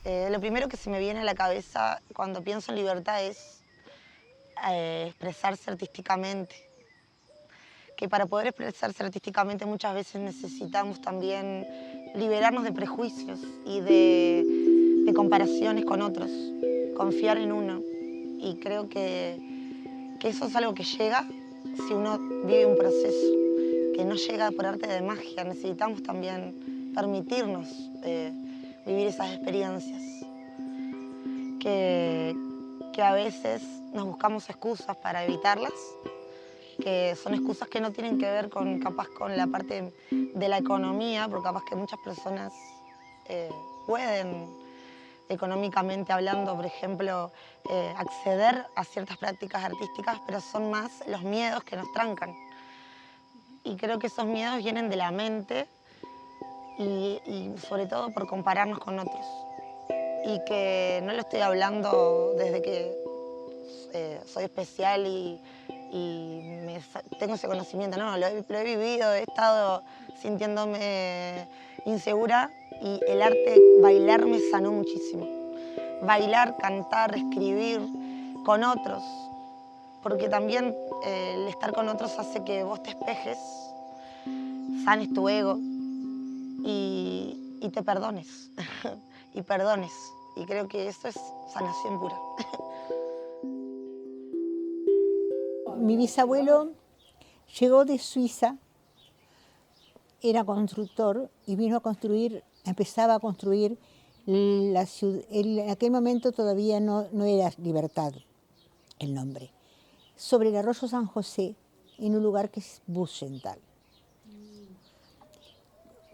Lo primero que se me viene a la cabeza cuando pienso en libertad es expresarse artísticamente. Que para poder expresarse artísticamente muchas veces necesitamos también liberarnos de prejuicios y de comparaciones con otros, confiar en uno. Y creo que eso es algo que llega si uno vive un proceso, que no llega por arte de magia. Necesitamos también permitirnos vivir esas experiencias, que, que a veces nos buscamos excusas para evitarlas, que son excusas que no tienen que ver con capaz con la parte de la economía, porque capaz que muchas personas pueden económicamente hablando, por ejemplo, acceder a ciertas prácticas artísticas, pero son más los miedos que nos trancan. Y creo que esos miedos vienen de la mente y sobre todo por compararnos con otros. Y que no lo estoy hablando desde que soy especial y tengo ese conocimiento, no, lo he vivido, he estado sintiéndome insegura y el arte, bailar me sanó muchísimo. Bailar, cantar, escribir con otros, porque también el estar con otros hace que vos te espejes, sanes tu ego y te perdones, y perdones. Y creo que eso es sanación pura. Mi bisabuelo llegó de Suiza, era constructor y vino a construir, empezaba a construir la ciudad. En aquel momento todavía no era Libertad el nombre, sobre el arroyo San José, en un lugar que es Buchental.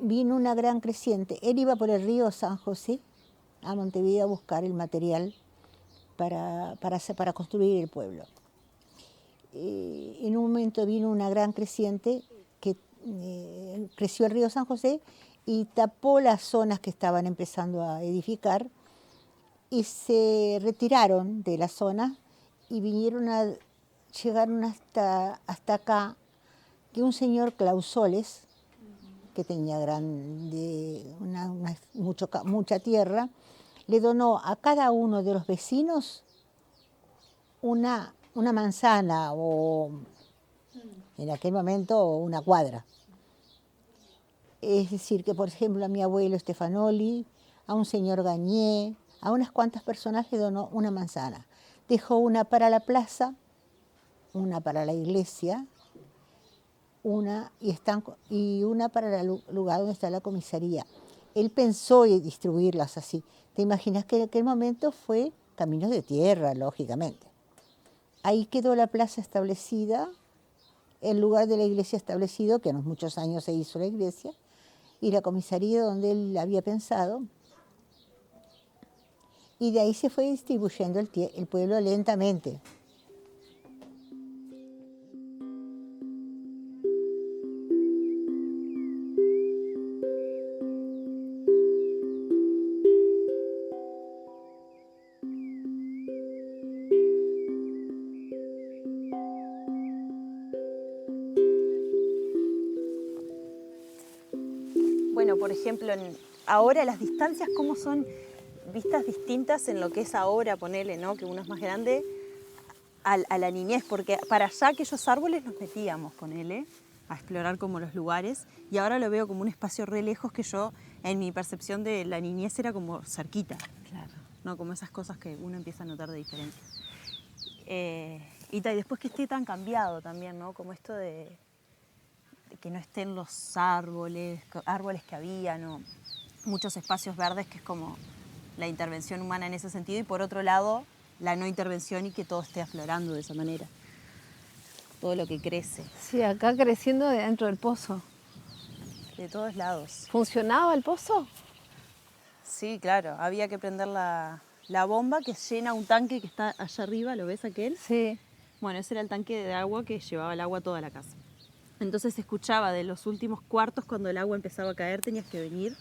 Vino una gran creciente. Él iba por el río San José a Montevideo a buscar el material para construir el pueblo. En un momento vino una gran creciente que creció el río San José y tapó las zonas que estaban empezando a edificar y se retiraron de la zona y llegaron hasta acá, que un señor Clausoles, que tenía mucha tierra, le donó a cada uno de los vecinos una manzana o en aquel momento una cuadra. Es decir, que por ejemplo a mi abuelo Stefanoli, a un señor Gañé, a unas cuantas personas le donó una manzana. Dejó una para la plaza, una para la iglesia, y una para el lugar donde está la comisaría. Él pensó en distribuirlas así. ¿Te imaginas que en aquel momento fue caminos de tierra, lógicamente? Ahí quedó la plaza establecida, el lugar de la iglesia establecido, que en los muchos años se hizo la iglesia, y la comisaría donde él había pensado. Y de ahí se fue distribuyendo el pueblo lentamente. Bueno, por ejemplo, ahora las distancias, ¿cómo son vistas distintas en lo que es ahora, ponele, ¿no? Que uno es más grande, a la niñez? Porque para allá aquellos árboles nos metíamos, ponele, a explorar como los lugares, y ahora lo veo como un espacio re lejos que yo, en mi percepción de la niñez, era como cerquita. Claro. ¿No? Como esas cosas que uno empieza a notar de diferencia. Y después que esté tan cambiado también, ¿no? Como esto de que no estén los árboles que había, ¿no? Muchos espacios verdes, que es como la intervención humana en ese sentido, y por otro lado, la no intervención y que todo esté aflorando de esa manera. Todo lo que crece. Sí, acá creciendo de dentro del pozo. De todos lados. ¿Funcionaba el pozo? Sí, claro. Había que prender la bomba que llena un tanque que está allá arriba, ¿lo ves aquel? Sí. Bueno, ese era el tanque de agua que llevaba el agua a toda la casa. Entonces se escuchaba de los últimos cuartos, cuando el agua empezaba a caer, tenías que venir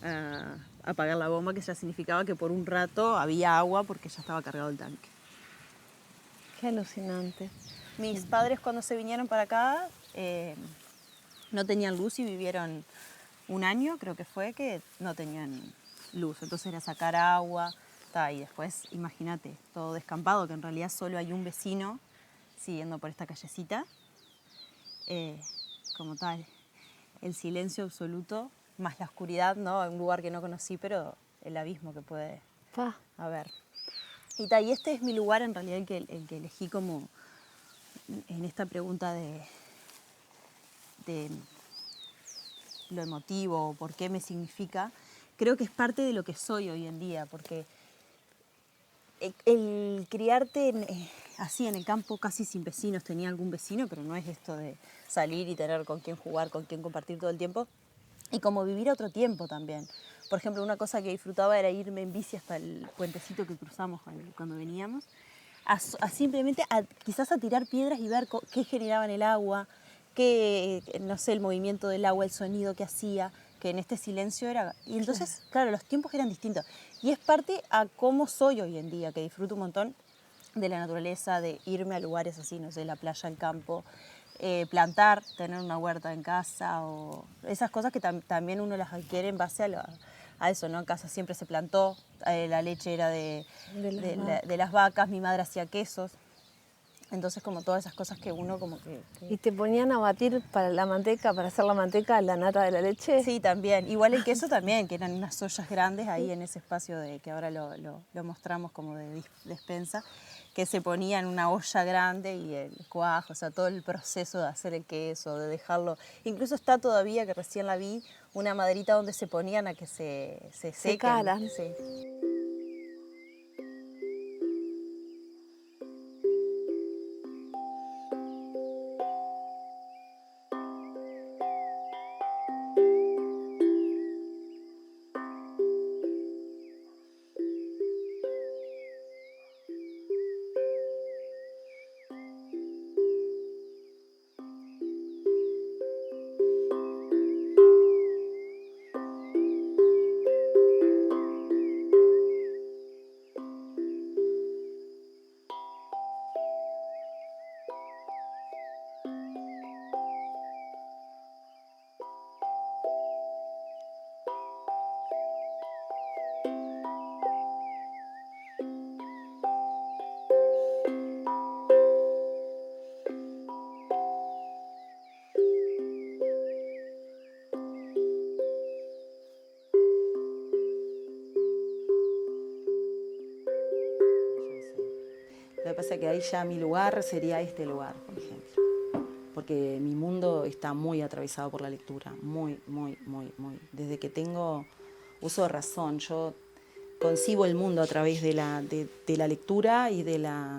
a apagar la bomba, que ya significaba que por un rato había agua porque ya estaba cargado el tanque. Qué alucinante. Mis padres, cuando se vinieron para acá, no tenían luz y vivieron un año, creo que fue, que no tenían luz. Entonces era sacar agua, y después, imagínate, todo descampado, que en realidad solo hay un vecino siguiendo por esta callecita. Como tal, el silencio absoluto, más la oscuridad, ¿no? Un lugar que no conocí, pero el abismo que puede Pa. haber. Y este es mi lugar, en realidad, el que elegí como en esta pregunta de lo emotivo, por qué me significa. Creo que es parte de lo que soy hoy en día, porque el criarte así en el campo, casi sin vecinos, tenía algún vecino, pero no es esto de salir y tener con quién jugar, con quién compartir todo el tiempo. Y como vivir a otro tiempo también. Por ejemplo, una cosa que disfrutaba era irme en bici hasta el puentecito que cruzamos cuando veníamos, simplemente quizás a tirar piedras y ver qué generaba en el agua, no sé, el movimiento del agua, el sonido que hacía, que en este silencio era... Y entonces, claro, los tiempos eran distintos. Y es parte a cómo soy hoy en día, que disfruto un montón de la naturaleza, de irme a lugares así, no sé, la playa, el campo, plantar, tener una huerta en casa, o esas cosas que también uno las adquiere en base a eso, ¿no? En casa siempre se plantó, la leche era de las vacas, mi madre hacía quesos. Entonces, como todas esas cosas que uno como que... ¿Y te ponían a batir para la manteca, para hacer la manteca, la nata de la leche? Sí, también. Igual el queso también, que eran unas ollas grandes ahí en ese espacio que ahora lo mostramos como de despensa, que se ponía en una olla grande y el cuajo, o sea, todo el proceso de hacer el queso, de dejarlo... Incluso está todavía, que recién la vi, una maderita donde se ponían a que se sequen. Secaran. Sí. Lo que pasa es que ahí ya mi lugar sería este lugar, por ejemplo. Porque mi mundo está muy atravesado por la lectura, muy. Desde que tengo uso de razón, yo concibo el mundo a través de la lectura y de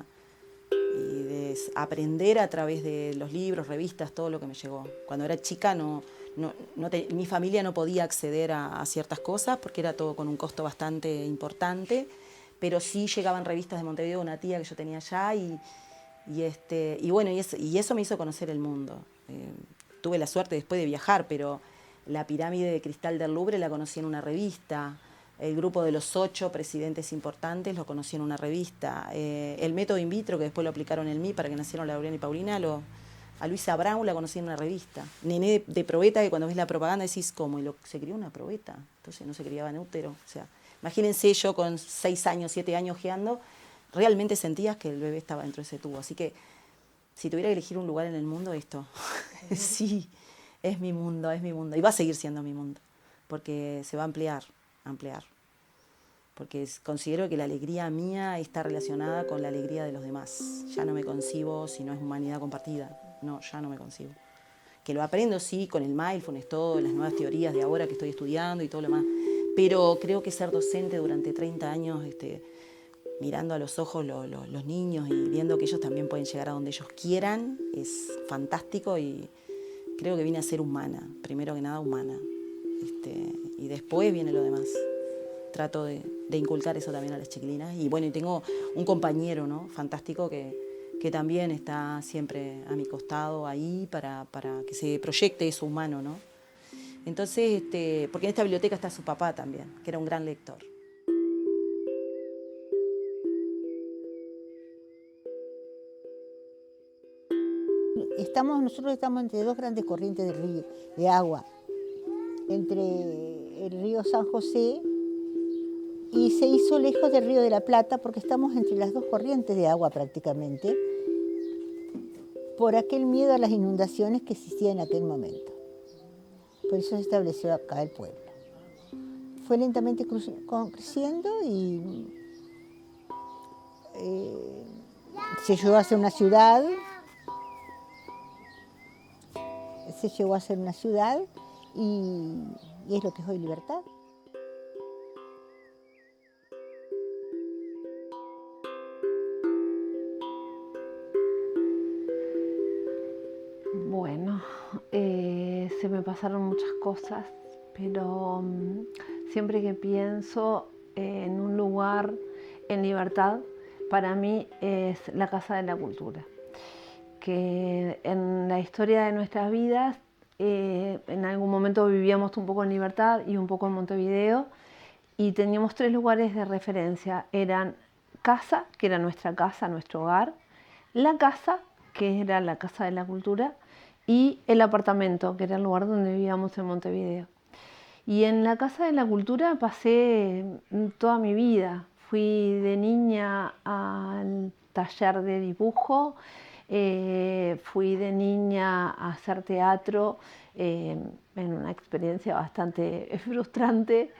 aprender a través de los libros, revistas, todo lo que me llegó. Cuando era chica mi familia no podía acceder a ciertas cosas porque era todo con un costo bastante importante, pero sí llegaban revistas de Montevideo, una tía que yo tenía allá y eso me hizo conocer el mundo. Tuve la suerte después de viajar, pero la pirámide de cristal del Louvre la conocí en una revista, el grupo de los 8 presidentes importantes lo conocí en una revista, el método in vitro, que después lo aplicaron en mí para que nacieron Laureano y Paulina, a Luisa Brown la conocí en una revista. Nené de probeta, que cuando ves la propaganda decís, ¿cómo? Y se crió una probeta, entonces no se criaba en útero. O sea, imagínense yo con 6 años, 7 años geando, realmente sentías que el bebé estaba dentro de ese tubo. Así que si tuviera que elegir un lugar en el mundo, esto, sí, es mi mundo. Y va a seguir siendo mi mundo, porque se va a ampliar. Porque considero que la alegría mía está relacionada con la alegría de los demás. Ya no me concibo si no es humanidad compartida. No, ya no me concibo. Que lo aprendo, sí, con el mindfulness, todo, las nuevas teorías de ahora que estoy estudiando y todo lo más. Pero creo que ser docente durante 30 años, mirando a los ojos los niños y viendo que ellos también pueden llegar a donde ellos quieran, es fantástico y creo que vine a ser humana, primero que nada humana. Y después viene lo demás. Trato de inculcar eso también a las chiquilinas. Y bueno, y tengo un compañero, ¿no?, fantástico que también está siempre a mi costado ahí para que se proyecte eso humano, ¿no? Entonces, porque en esta biblioteca está su papá también, que era un gran lector. Nosotros estamos entre dos grandes corrientes de agua, entre el río San José y se hizo lejos del Río de la Plata porque estamos entre las dos corrientes de agua prácticamente, por aquel miedo a las inundaciones que existía en aquel momento. Por eso se estableció acá el pueblo. Fue lentamente creciendo y se llegó a ser una ciudad. Se llegó a ser una ciudad y es lo que es hoy Libertad. Bueno, se me pasaron muchas cosas, pero siempre que pienso en un lugar en libertad, para mí es la Casa de la Cultura, que en la historia de nuestras vidas, en algún momento vivíamos un poco en Libertad y un poco en Montevideo, y teníamos 3 lugares de referencia. Eran casa, que era nuestra casa, nuestro hogar, la casa, que era la Casa de la Cultura, y el apartamento, que era el lugar donde vivíamos en Montevideo. Y en la Casa de la Cultura pasé toda mi vida. Fui de niña al taller de dibujo, fui de niña a hacer teatro, en una experiencia bastante frustrante,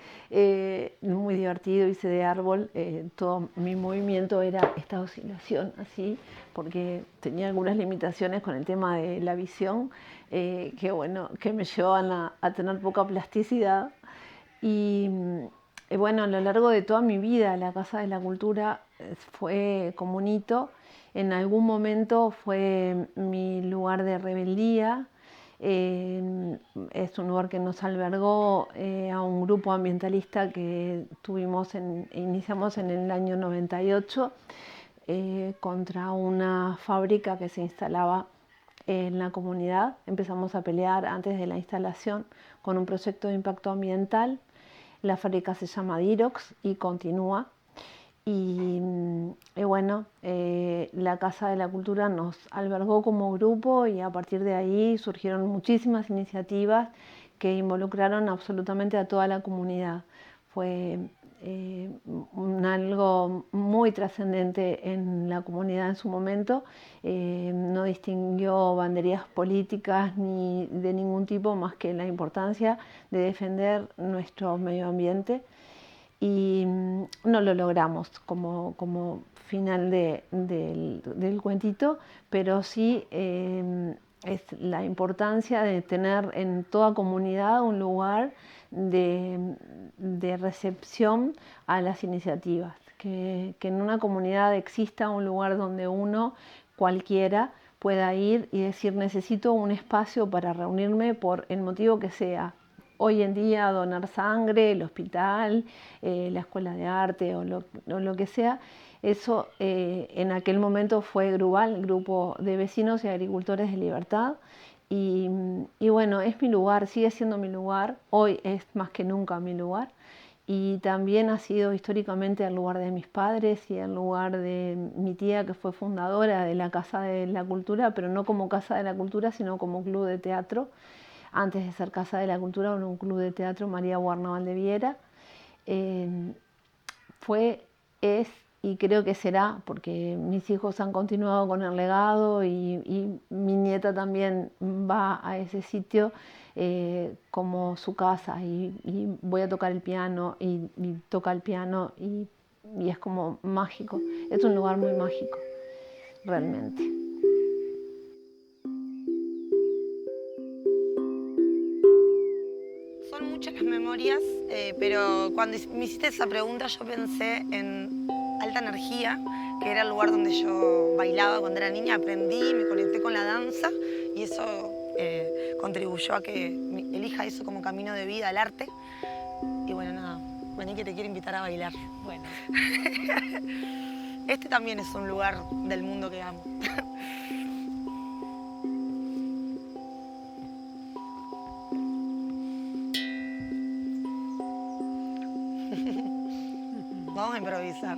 muy divertido, hice de árbol, todo mi movimiento era esta oscilación así, porque tenía algunas limitaciones con el tema de la visión, que me llevaban a tener poca plasticidad. Y bueno, a lo largo de toda mi vida la Casa de la Cultura fue como un hito. En algún momento fue mi lugar de rebeldía. Es un lugar que nos albergó a un grupo ambientalista que iniciamos en el año 98 contra una fábrica que se instalaba en la comunidad. Empezamos a pelear antes de la instalación con un proyecto de impacto ambiental. La fábrica se llama Dirox y continúa. La Casa de la Cultura nos albergó como grupo y a partir de ahí surgieron muchísimas iniciativas que involucraron absolutamente a toda la comunidad. Fue algo muy trascendente en la comunidad en su momento. No distinguió banderías políticas ni de ningún tipo más que la importancia de defender nuestro medio ambiente. Y no lo logramos como final del cuentito, pero sí es la importancia de tener en toda comunidad un lugar de recepción a las iniciativas, que en una comunidad exista un lugar donde uno, cualquiera, pueda ir y decir necesito un espacio para reunirme por el motivo que sea. Hoy en día donar sangre, el hospital, la escuela de arte o lo que sea, eso en aquel momento fue Grubal, el grupo de vecinos y agricultores de Libertad. Y bueno, es mi lugar, sigue siendo mi lugar, hoy es más que nunca mi lugar. Y también ha sido históricamente el lugar de mis padres y el lugar de mi tía, que fue fundadora de la Casa de la Cultura, pero no como Casa de la Cultura, sino como club de teatro. Antes de ser Casa de la Cultura, en un club de teatro, María Guarnaval de Viera. Es y creo que será, porque mis hijos han continuado con el legado y mi nieta también va a ese sitio como su casa y voy a tocar el piano y toca el piano y es como mágico. Es un lugar muy mágico, realmente. Son muchas las memorias, pero cuando me hiciste esa pregunta yo pensé en Alta Energía, que era el lugar donde yo bailaba cuando era niña, aprendí, me conecté con la danza y eso contribuyó a que elija eso como camino de vida, el arte. Y bueno, nada, vení que te quiero invitar a bailar. Bueno. Este también es un lugar del mundo que amo. Vamos a improvisar.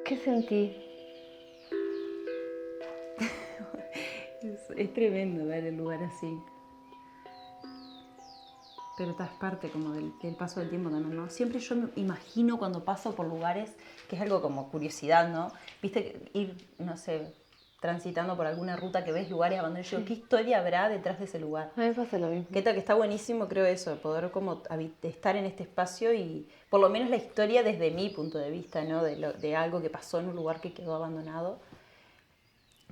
¿Qué sentí? Es tremendo ver el lugar así. Pero esta es parte como del paso del tiempo también, ¿no? Siempre yo me imagino cuando paso por lugares, que es algo como curiosidad, ¿no? Viste, ir, no sé, transitando por alguna ruta que ves lugares abandonados, yo, ¿qué historia habrá detrás de ese lugar? A mí me pasa lo mismo. ¿Qué tal? Que está buenísimo, creo eso, poder como estar en este espacio y por lo menos la historia desde mi punto de vista, ¿no? De algo que pasó en un lugar que quedó abandonado.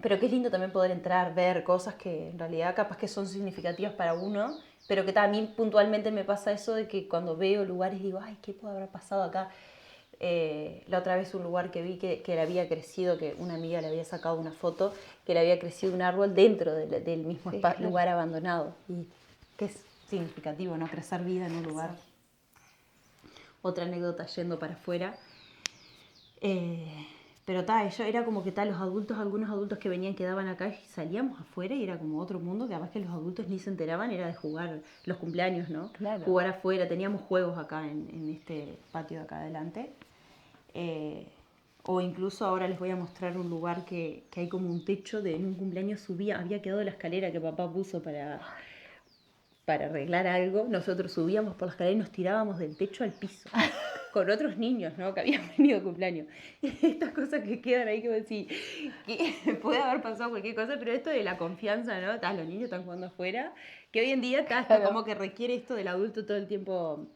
Pero que es lindo también poder entrar, ver cosas que en realidad capaz que son significativas para uno, pero que también puntualmente me pasa eso de que cuando veo lugares digo, ay, ¿qué puede haber pasado acá? La otra vez un lugar que vi que le había crecido, que una amiga le había sacado una foto, que le había crecido un árbol dentro del mismo lugar abandonado. Y que es significativo, ¿no? Crecer vida en un lugar. Otra anécdota yendo para afuera. Pero yo era como que los adultos, algunos adultos que venían quedaban acá y salíamos afuera y era como otro mundo que además que los adultos ni se enteraban, era de jugar los cumpleaños, ¿no? Claro. Jugar afuera, teníamos juegos acá en este patio de acá adelante. O incluso ahora les voy a mostrar un lugar que hay como un techo de en un cumpleaños había quedado la escalera que papá puso para arreglar algo. Nosotros subíamos por la escalera y nos tirábamos del techo al piso. Con otros niños, ¿no? Que habían venido de cumpleaños. Y estas cosas que quedan ahí, que vos decís, que puede haber pasado cualquier cosa, pero esto de la confianza, ¿no? Los niños están jugando afuera, que hoy en día está como que requiere esto del adulto todo el tiempo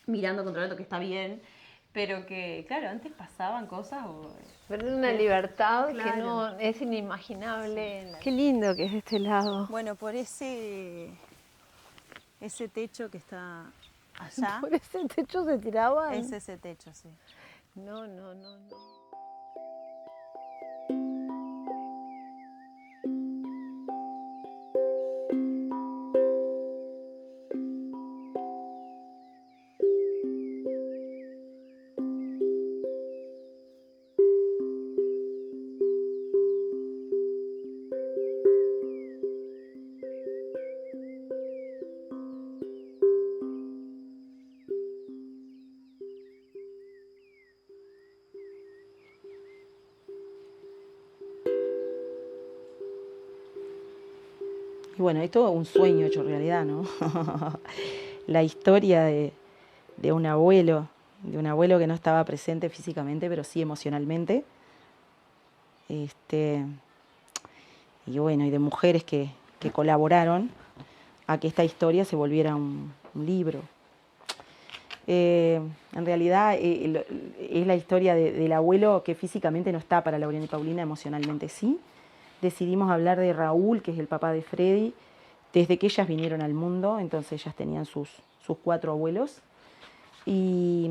mirando, controlando, que está bien, pero que, claro, antes pasaban cosas Pero es una libertad Claro. que no es inimaginable. Sí. Qué lindo que es este lado. Bueno, por ese techo que está allá, Por ese techo se tiraban. es ese techo, sí. No. Y bueno, es todo un sueño hecho realidad, ¿no? La historia de un abuelo que no estaba presente físicamente, pero sí emocionalmente. Y bueno, y de mujeres que colaboraron a que esta historia se volviera un libro. En realidad es la historia del abuelo que físicamente no está para Laureana y Paulina, emocionalmente sí. Decidimos hablar de Raúl, que es el papá de Freddy, desde que ellas vinieron al mundo, entonces ellas tenían sus 4 abuelos. Y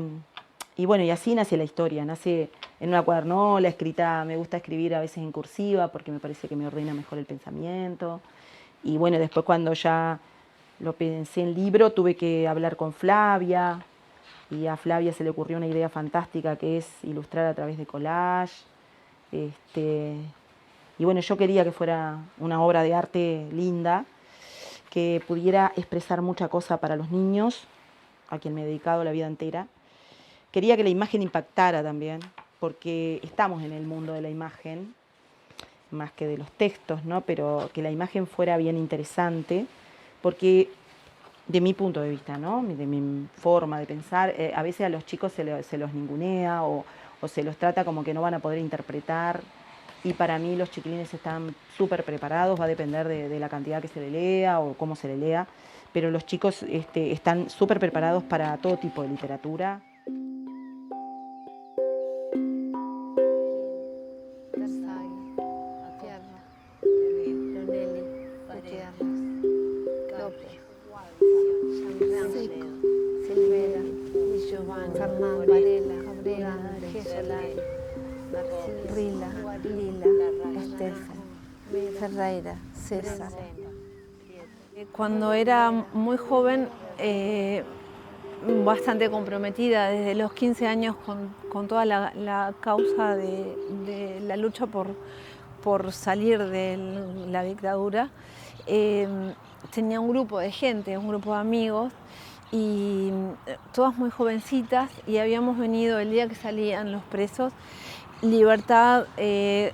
bueno, y así nace la historia, nace en una cuadernola escrita, me gusta escribir a veces en cursiva porque me parece que me ordena mejor el pensamiento. Y bueno, después cuando ya lo pensé en libro tuve que hablar con Flavia, y a Flavia se le ocurrió una idea fantástica que es ilustrar a través de collage. Y bueno, yo quería que fuera una obra de arte linda, que pudiera expresar mucha cosa para los niños, a quien me he dedicado la vida entera. Quería que la imagen impactara también, porque estamos en el mundo de la imagen, más que de los textos, ¿no? Pero que la imagen fuera bien interesante, porque de mi punto de vista, ¿no? De mi forma de pensar, a veces a los chicos se los ningunea o se los trata como que no van a poder interpretar. Y para mí los chiquilines están súper preparados, va a depender de la cantidad que se le lea o cómo se le lea, pero los chicos están súper preparados para todo tipo de literatura. Fernán, Varela, Cabrera, Rila, Lila, Estefan, Ferreira, César. Cuando era muy joven, bastante comprometida desde los 15 años con toda la causa de la lucha por salir de la dictadura, tenía un grupo de gente, un grupo de amigos, y todas muy jovencitas, y habíamos venido el día que salían los presos Libertad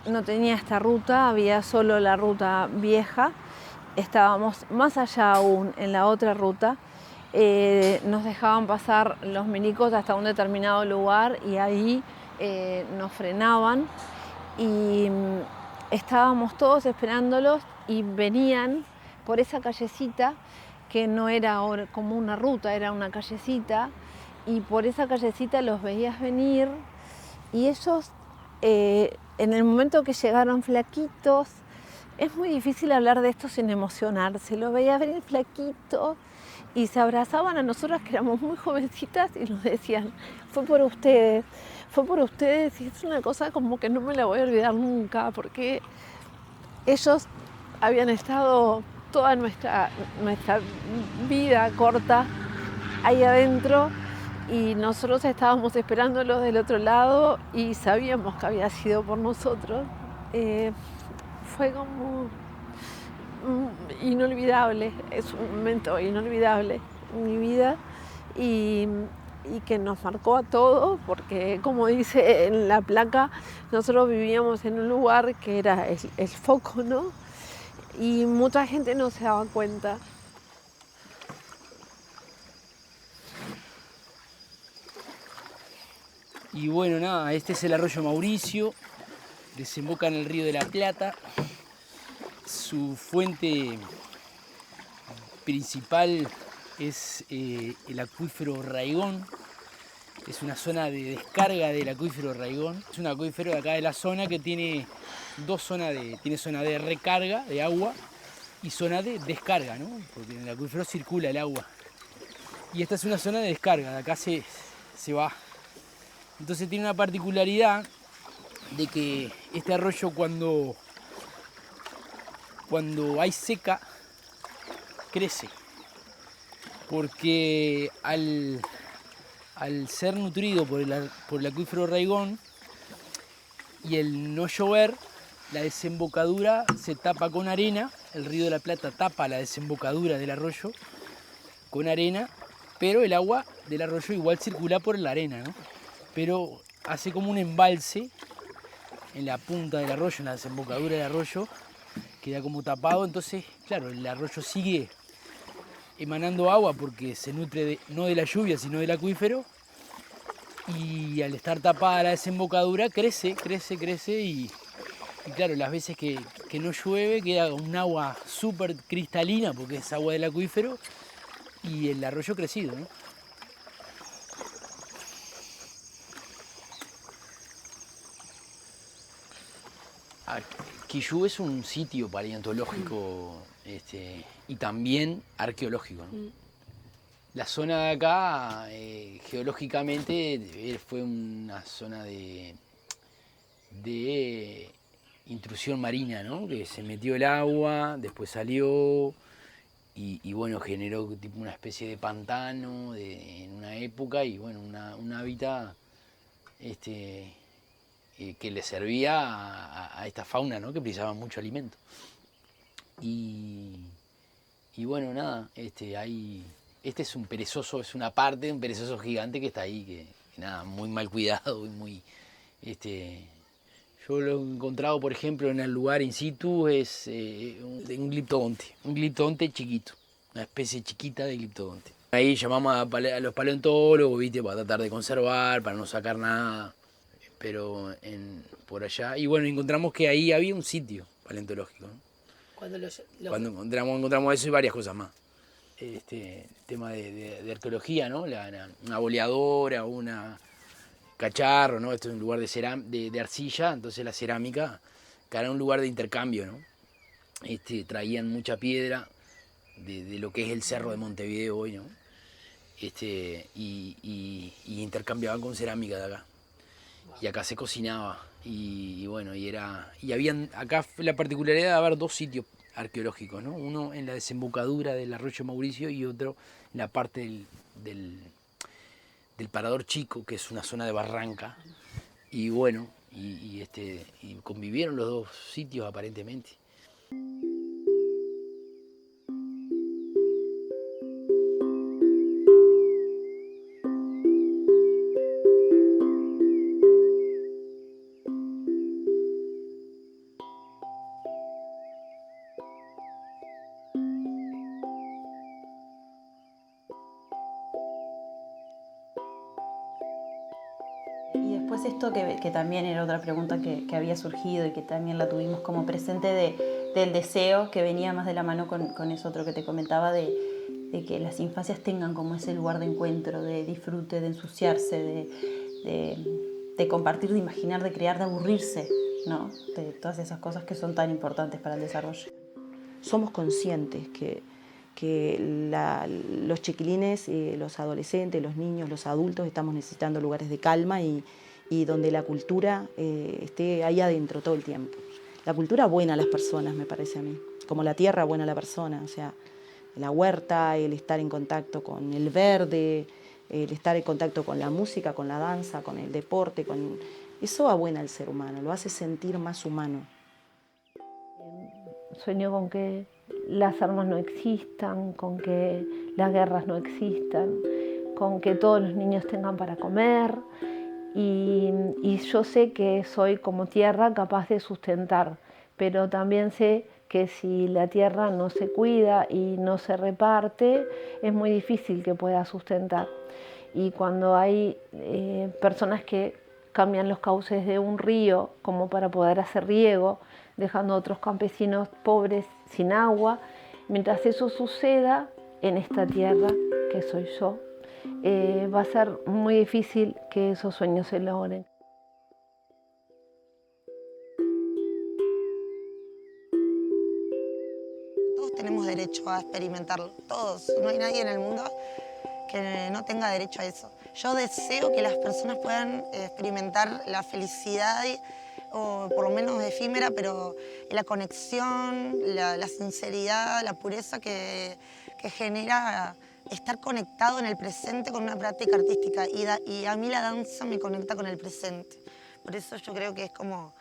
no tenía esta ruta, había solo la ruta vieja. Estábamos más allá aún en la otra ruta. Nos dejaban pasar los milicos hasta un determinado lugar y ahí nos frenaban y estábamos todos esperándolos y venían por esa callecita que no era como una ruta, era una callecita, y por esa callecita los veías venir y ellos en el momento que llegaron flaquitos, es muy difícil hablar de esto sin emocionarse, los veías venir flaquitos y se abrazaban a nosotras que éramos muy jovencitas y nos decían, fue por ustedes y es una cosa como que no me la voy a olvidar nunca porque ellos habían estado toda nuestra vida corta ahí adentro y nosotros estábamos esperándolos del otro lado y sabíamos que había sido por nosotros. Fue como inolvidable, es un momento inolvidable en mi vida y que nos marcó a todos porque, como dice en la placa, nosotros vivíamos en un lugar que era el foco, ¿no? Y mucha gente no se daba cuenta. Y bueno, nada, este es el arroyo Mauricio, desemboca en el río de la Plata. Su fuente principal es el acuífero Raigón. Es una zona de descarga del acuífero Raigón. Es un acuífero de acá de la zona que tiene dos zonas tiene zona de recarga de agua y zona de descarga, ¿no? Porque en el acuífero circula el agua. Y esta es una zona de descarga, de acá se va. Entonces tiene una particularidad de que este arroyo cuando hay seca crece, porque al ser nutrido por el acuífero Raigón y el no llover, la desembocadura se tapa con arena, el río de la Plata tapa la desembocadura del arroyo con arena, pero el agua del arroyo igual circula por la arena, ¿no? Pero hace como un embalse en la punta del arroyo, en la desembocadura del arroyo, queda como tapado, entonces, claro, el arroyo sigue emanando agua porque se nutre no de la lluvia, sino del acuífero, y al estar tapada la desembocadura crece y claro, las veces que no llueve queda un agua súper cristalina porque es agua del acuífero y el arroyo crecido, ¿no? Quillú es un sitio paleontológico y también arqueológico, ¿no? La zona de acá, geológicamente, fue una zona de intrusión marina, ¿no? Que se metió el agua, después salió y bueno, generó tipo una especie de pantano en una época y bueno, un hábitat que le servía a esta fauna, ¿no? Que precisaba mucho alimento. Y bueno, nada, este es un perezoso, es una parte de un perezoso gigante que está ahí, que nada, muy mal cuidado y muy... yo lo he encontrado, por ejemplo, en el lugar in situ, es un gliptodonte chiquito, una especie chiquita de gliptodonte. Ahí llamamos a los paleontólogos, ¿viste? Para tratar de conservar, para no sacar nada. Pero por allá, y bueno, encontramos que ahí había un sitio paleontológico, ¿no? Cuando encontramos eso y varias cosas más. Tema de arqueología, ¿no? Una boleadora, una cacharro, ¿no? Esto es un lugar de arcilla, entonces la cerámica, que era un lugar de intercambio, ¿no? Traían mucha piedra de lo que es el cerro de Montevideo hoy, ¿no? Y intercambiaban con cerámica de acá. Y acá se cocinaba y bueno, habían acá la particularidad de haber dos sitios arqueológicos, ¿no? Uno en la desembocadura del arroyo Mauricio y otro en la parte del Parador Chico, que es una zona de barranca. Y bueno, y convivieron los dos sitios aparentemente. Y después esto que también era otra pregunta que había surgido y que también la tuvimos como presente del deseo, que venía más de la mano con eso otro que te comentaba, de que las infancias tengan como ese lugar de encuentro, de disfrute, de ensuciarse, de compartir, de imaginar, de crear, de aburrirse, ¿no? De todas esas cosas que son tan importantes para el desarrollo. Somos conscientes que los chiquilines, los adolescentes, los niños, los adultos estamos necesitando lugares de calma y donde la cultura esté ahí adentro todo el tiempo. La cultura buena a las personas, me parece a mí, como la tierra buena a la persona, o sea, la huerta, el estar en contacto con el verde, el estar en contacto con la música, con la danza, con el deporte, eso abuena al ser humano, lo hace sentir más humano. Sueño con que las armas no existan, con que las guerras no existan, con que todos los niños tengan para comer y yo sé que soy como tierra capaz de sustentar, pero también sé que si la tierra no se cuida y no se reparte, es muy difícil que pueda sustentar. Y cuando hay personas que cambian los cauces de un río como para poder hacer riego, dejando a otros campesinos pobres sin agua, mientras eso suceda en esta tierra que soy yo, va a ser muy difícil que esos sueños se logren. Todos tenemos derecho a experimentarlo, todos. No hay nadie en el mundo que no tenga derecho a eso. Yo deseo que las personas puedan experimentar la felicidad, o por lo menos efímera, pero la conexión, la sinceridad, la pureza que genera estar conectado en el presente con una práctica artística. Y a mí la danza me conecta con el presente. Por eso yo creo que es como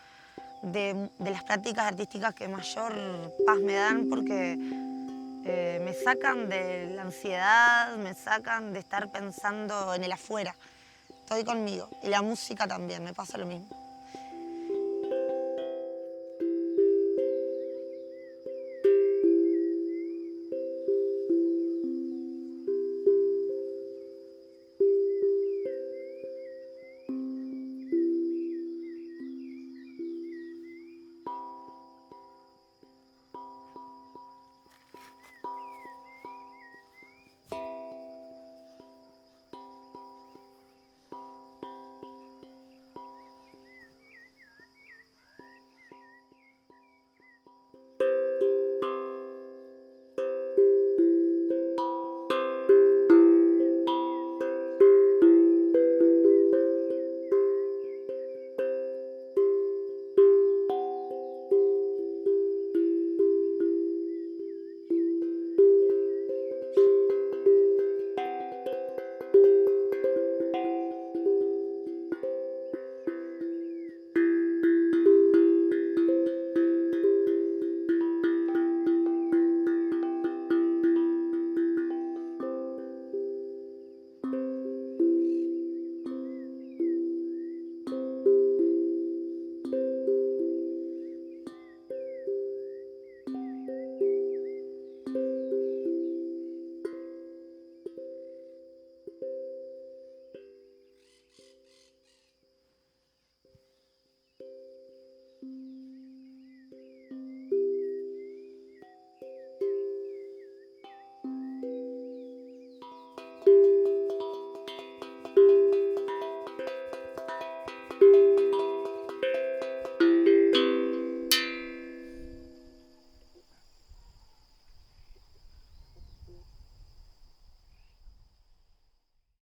de las prácticas artísticas que mayor paz me dan, porque me sacan de la ansiedad, me sacan de estar pensando en el afuera. Estoy conmigo. Y la música también, me pasa lo mismo.